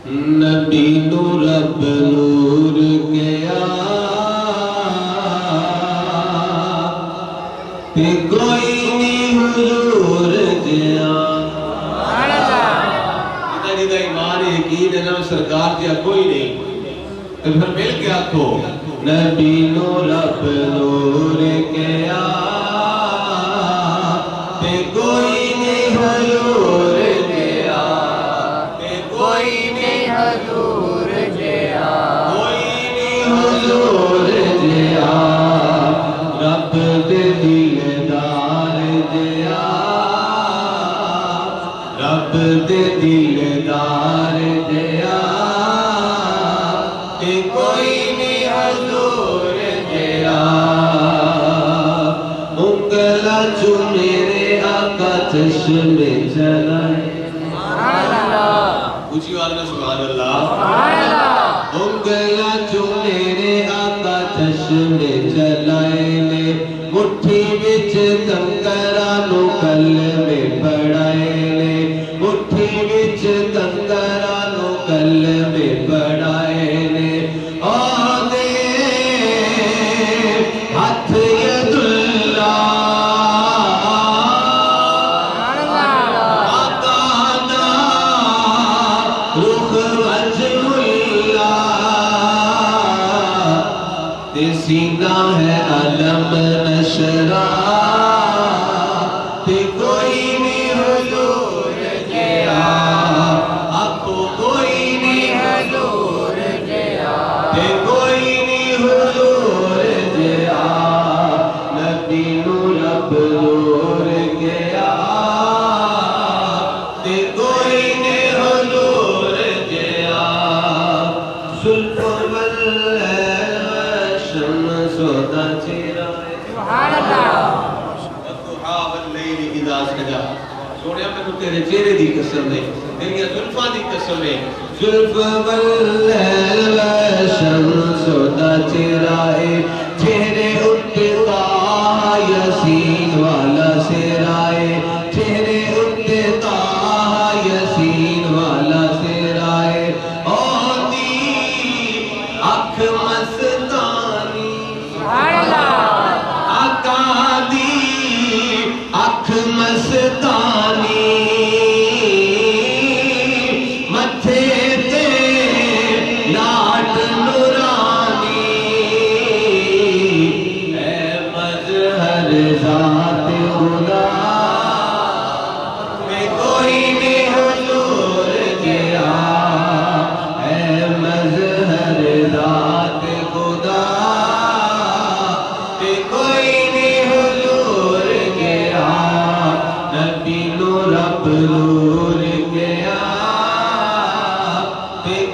نبی نو رب نور گیا تے کوئی نہیں حضور جیا جدا ایمان یقین ہے نا سرکار جیا کوئی نہیں تو پھر مل کے آکھو نبی نو رب نور گیا تے کوئی نہیں حضور جیا تے کوئی نہیں حضور جیا کوئی نہیں حضور جیا رب دے دیدار جیا رب دے دیدار جیا تے کوئی نہیں حضور جیا انگلا جو میرے آقا چشم چلائے اونچی آواز میں سبحان اللہ انگلا جو میرے آقا چشم چلائے نے مٹھی وچ کنکرا نو کلمے پڑھائے نے مٹھی وچ کنکرا نو کلمے پڑھائے نے آدھے ہاتھ ید اللہ آقا دا رخ وجہ اللہ تے سینہ ہے علم نشرا تے کوئی نہیں حضور جیا آکھو کوئی نہیں حضور جیا تے کوئی نہیں حضور جیا نبی نو رب نور گیا تے کوئی نہیں حضور جیا زلف واللیل والشمس ودا چرائے والضحا واللیل اذا سجا سونیا میں تیرے چہرے دی قسم ہے تیری زلفاں دی قسم ہے زلف واللیل والشمس ودا چرائے چہرے اٹھتا یاسین والا سرائے چہرے اٹھتا یاسین والا سرائے آدھی اکھ مستانی آقا دی اکھ مستانی متھے تے لاٹ نورانی اے مظہر ذات خدا میں کوئی نہیں حضور جیا اے مظہر ذات خدا تے کوئی نہیں حضور گیا نبی نو رب نور گیا تے